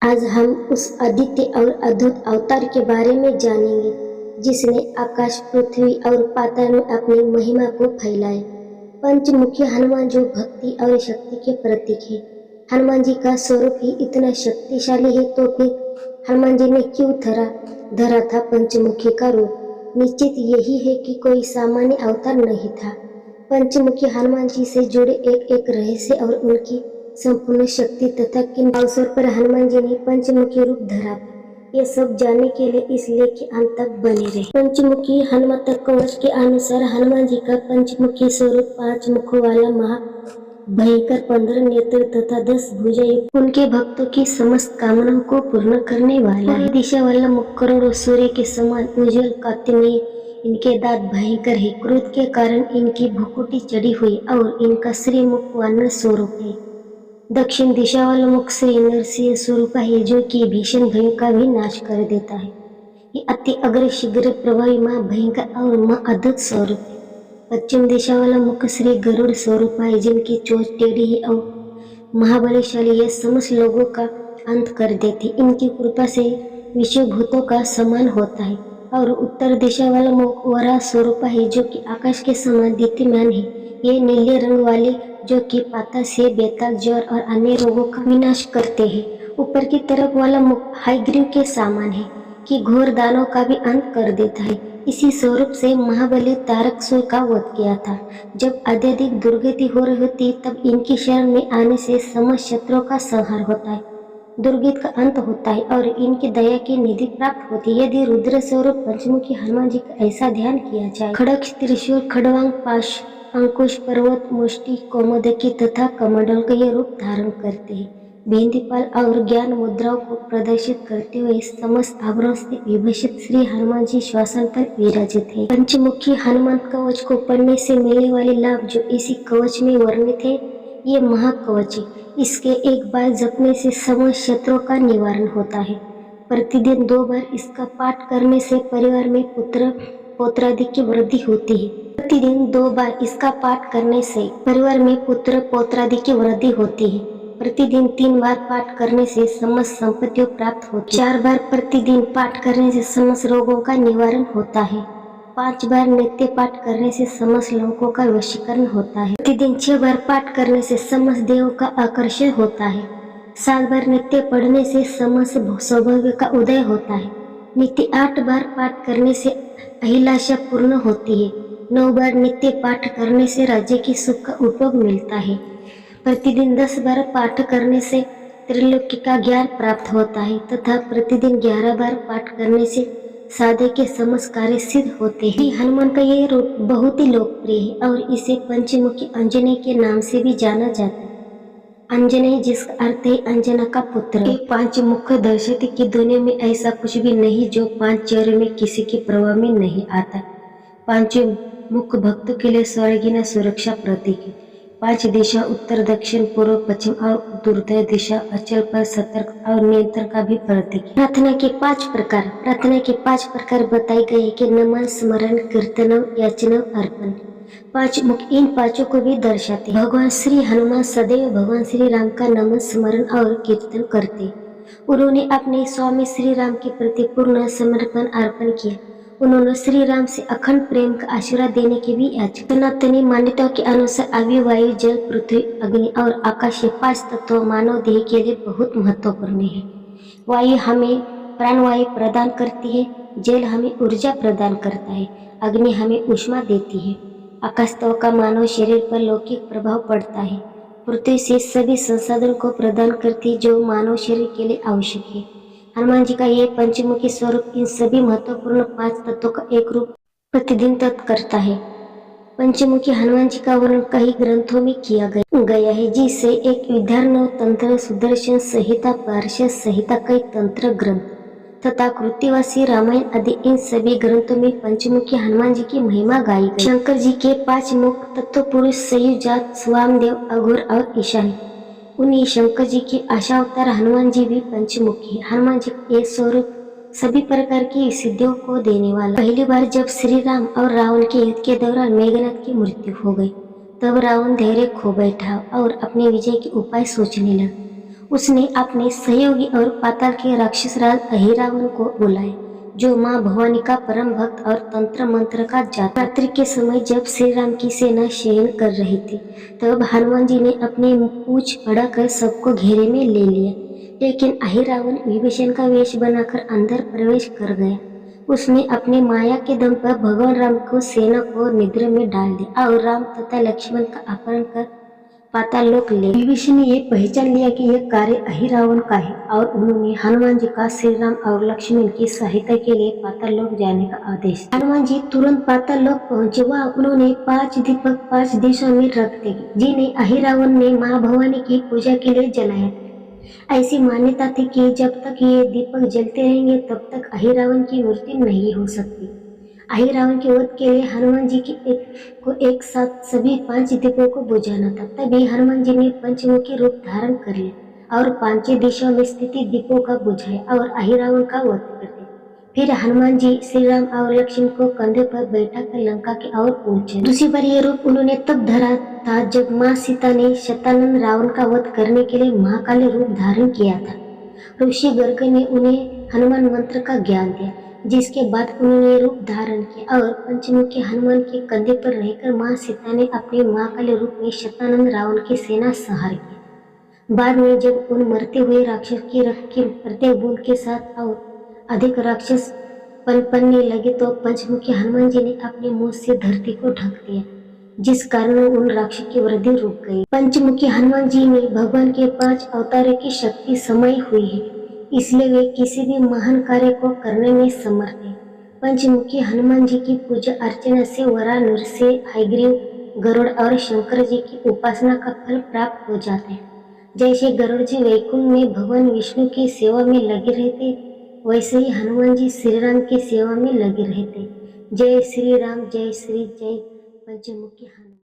आज हम उस आदित्य और अद्भुत अवतार के बारे में जानेंगे जिसने आकाश, पृथ्वी और पाताल में अपनी महिमा को फैलाया। पंचमुखी हनुमान जो भक्ति और शक्ति के प्रतीक है। हनुमान जी का स्वरूप ही इतना शक्तिशाली है, तो फिर हनुमान जी ने क्यों धरा था पंचमुखी का रूप? निश्चित यही है कि कोई सामान्य अवतार नहीं था। पंचमुखी हनुमान जी से जुड़े एक एक रहस्य और उनकी संपूर्ण शक्ति तथा किन अवसर पर हनुमान जी ने पंचमुखी रूप धरा था, ये सब जानने के लिए इस लेख के अंत तक बने रहे। पंचमुखी हनुमत कवच के अनुसार हनुमान जी का पंचमुखी स्वरूप 5 मुखों वाला महा भयंकर 15 नेत्र तथा 10 भुजा युक्त उनके भक्तों की समस्त कामनाओं को पूर्ण करने वाला है। दिशा वाला मुख करोड़ों सूर्य के समान उज्जवल कांतिमय, इनके दांत भयंकर है, क्रोध के कारण इनकी भुकुटी चढ़ी हुई और इनका श्रीमुख वानर स्वरूप है। दक्षिण दिशा वाला मुख श्री नरसिंह स्वरूप है, जो कि भीषण भयों का भी नाश कर देता है। ये अति अग्र शीघ्र प्रभावी माँ भयंकर और माँ अद्भुत स्वरूप है। पश्चिम दिशा वाला मुख श्री गरुड़ स्वरूप है, जिनकी चोंच टेढ़ी है और महाबलशाली, ये समस्त लोगों का अंत कर देती। इनकी कृपा से विश्वभूतों का समान होता है। और उत्तर दिशा वाला मुख वराह स्वरूप है, जो कि आकाश के समान दीप्तिमान है। ये नीले रंग वाले, जो कि पाता से बेताल, ज्वर और अन्य रोगों का विनाश करते हैं। ऊपर की तरफ वाला मुख हयग्रीव के समान है कि घोर दानों का भी अंत कर देता है। इसी स्वरूप से महाबली तारकासुर का वध किया था। जब अत्यधिक दुर्गति हो रही होती, तब इनकी शरण में आने से समस्त शत्रुओं का संहार होता है, दुर्गति का अंत होता है और इनकी दया की निधि प्राप्त होती है। यदि रुद्र स्वरूप पंचमुखी हनुमान जी का ऐसा ध्यान किया जाए, खड़ग, त्रिशूल, खड़वांग, पाश, अंकुश, पर्वत, मुष्टि, कौमुदकी तथा कमंडल का ये रूप धारण करते हैं। भेंदीपाल और ज्ञान मुद्राओं को प्रदर्शित करते हुए समस्त आभरणों से विभूषित श्री हनुमान जी श्वासन पर विराजित है। पंचमुखी हनुमान कवच को पढ़ने से मिलने वाले लाभ जो इसी कवच में वर्णित है, ये महाकवच है। इसके एक बार जपने से समस्त शत्रुओं का निवारण होता है। प्रतिदिन 2 बार इसका पाठ करने से परिवार में पुत्र पौत्रादि की वृद्धि होती है। प्रतिदिन 2 बार इसका पाठ करने से परिवार में पुत्र पौत्रादि की वृद्धि होती है। प्रतिदिन 3 बार पाठ करने से समस्त संपत्तियों प्राप्त होती है। 4 बार प्रतिदिन पाठ करने से समस्त रोगों का निवारण होता है। 5 बार नित्य पाठ करने से समस्त लोगों का वशीकरण होता है। प्रतिदिन 6 बार पाठ करने से समस्त देवों का आकर्षण होता है। 7 बार नित्य पढ़ने से समस्त सौभाग्य का उदय होता है। नित्य 8 बार पाठ करने से अभिलाषा पूर्ण होती है। 9 बार नित्य पाठ करने से राज्य की सुख का उपभोग मिलता है। प्रतिदिन 10 बार पाठ करने से त्रिलोकी का ज्ञान प्राप्त होता है तथा प्रतिदिन 11 बार पाठ करने से साधक के समस्त कार्य सिद्ध होते हैं। हनुमान का यह रूप बहुत ही लोकप्रिय है और इसे पंचमुखी अंजनी के नाम से भी जाना जाता है। अंजनी जिसका अर्थ है अंजना का पुत्र। 5 मुख दर्शाते कि दुनिया में ऐसा कुछ भी नहीं जो 5 चेहरे में किसी के प्रभाव में नहीं आता। 5 मुख भक्तों के लिए स्वर्गीय सुरक्षा प्रतीक है। 5 दिशा उत्तर, दक्षिण, पूर्व, पश्चिम और उत्तर दिशा अचल पर सतर्क और नियंत्रण का भी प्रतीक है। प्रार्थना के 5 प्रकार बताए गए हैं कि नमन, स्मरण, कीर्तनम, याचनम, अर्पण। 5 मुख इन 5 को भी दर्शाते हैं। भगवान श्री हनुमान सदैव भगवान श्री राम का नमन, स्मरण और कीर्तन करते। उन्होंने अपने स्वामी श्री राम के प्रति पूर्ण समर्पण अर्पण किया। उन्होंने श्री राम से अखंड प्रेम का आशीर्वाद देने की भी याचना। सनातनी मान्यताओं के अनुसार अग्नि, वायु, जल, पृथ्वी, अग्नि और आकाश ये 5 तत्व मानव देह के लिए बहुत महत्वपूर्ण है। वायु हमें प्राणवायु प्रदान करती है, जल हमें ऊर्जा प्रदान करता है, अग्नि हमें ऊष्मा देती है, आकाश तत्व का मानव शरीर पर लौकिक प्रभाव पड़ता है, पृथ्वी से सभी संसाधन को प्रदान करती है जो मानव शरीर के लिए आवश्यक है। हनुमान जी का ये पंचमुखी स्वरूप इन सभी महत्वपूर्ण 5 तत्वों का एक रूप प्रतिदिन तत्व करता है। पंचमुखी हनुमान जी का वर्णन कई ग्रंथों में किया गया है, जिससे एक विद्यार्णव तंत्र, सुदर्शन संहिता, पार्श्व संहिता, कई तंत्र ग्रंथ तथा कृतिवासी, रामायण आदि इन सभी ग्रंथों में पंचमुखी हनुमान जी की महिमा गाई गई। शंकर जी के 5 मुख तत्व पुरुष, सयुजात, वामदेव, अघोर और ईशान। उन्हीं शंकर जी के आशावतार हनुमान जी भी पंचमुखी। हनुमान जी ये स्वरूप सभी प्रकार की सिद्धियों को देने वाला। पहली बार जब श्री राम और रावण के युद्ध के दौरान मेघनाथ की मृत्यु हो गई, तब रावण धैर्य खो बैठा और अपने विजय के उपाय सोचने लगा। उसने अपने सहयोगी और पाताल के राक्षस राज अहिरावण को बुलाया, जो मां भवानी का परम भक्त और तंत्र मंत्र का जाता। रात्रि के समय जब श्री राम की सेना शयन कर रही थी, तब हनुमान जी ने अपनी पूंछ बढ़ाकर सबको घेरे में ले लिया, लेकिन अहिरावण विभीषण का वेश बनाकर अंदर प्रवेश कर गया। उसने अपने माया के दम पर भगवान राम को सेना को निद्रा में डाल दिया और राम तथा लक्ष्मण का अपहरण कर पाताल लोक ले। विभीषण ने यह पहचान लिया कि यह कार्य अहिरावण का है और उन्होंने हनुमान जी का श्री राम और लक्ष्मण की सहायता के लिए पाताल लोक जाने का आदेश दिया। हनुमान जी तुरंत पाताल लोक पहुंचे। वह उन्होंने 5 दीपक 5 दिशाओं में रख दिए, जिन्हें अहिरावण ने मां भवानी की पूजा के लिए जलाया था। ऐसी मान्यता थी कि जब तक ये दीपक जलते रहेंगे तब तक अहिरावण की मृत्यु नहीं हो सकती। अहिरावण के वध के लिए हनुमान जी को एक साथ सभी 5 दीपों को बुझाना था। तभी हनुमान जी ने पंचमुखी रूप धारण कर लिया और 5 दिशाओं में स्थित दीपों का बुझाया और अहिरावण का वध कर दिया। फिर हनुमान जी श्री राम और लक्ष्मण को कंधे पर बैठा कर लंका की ओर पहुंचे। दूसरी बार ये रूप उन्होंने तब धरा था जब माँ सीता ने शतानंद रावण का वध करने के लिए महाकाली रूप धारण किया था। ऋषि गर्ग ने उन्हें हनुमान मंत्र का ज्ञान दिया, जिसके बाद उन्होंने रूप धारण किया और पंचमुखी हनुमान के कंधे पर रहकर मां सीता ने अपने महाकाली रूप में शतानंद रावण की सेना संहार किया। बाद में जब उन मरते हुए राक्षस की रक्त की प्रत्येक बूंद के साथ और अधिक राक्षस पनपने लगे तो पंचमुखी हनुमान जी ने अपने मुंह से धरती को ढक दिया, जिस कारण उन राक्षस की वृद्धि रुक गई। पंचमुखी हनुमान जी में भगवान के 5 अवतारों की शक्ति समाई हुई है, इसलिए वे किसी भी महान कार्य को करने में समर्थ हैं। पंचमुखी हनुमान जी की पूजा अर्चना से वराह, नरसिंह, हयग्रीव, गरुड़ और शंकर जी की उपासना का फल प्राप्त हो जाता है। जैसे गरुड़ जी वैकुंठ में भगवान विष्णु की सेवा में लगे रहते, वैसे ही हनुमान जी श्री राम की सेवा में लगे रहते। जय श्री राम, जय श्री जय पंचमुखी हनुमान।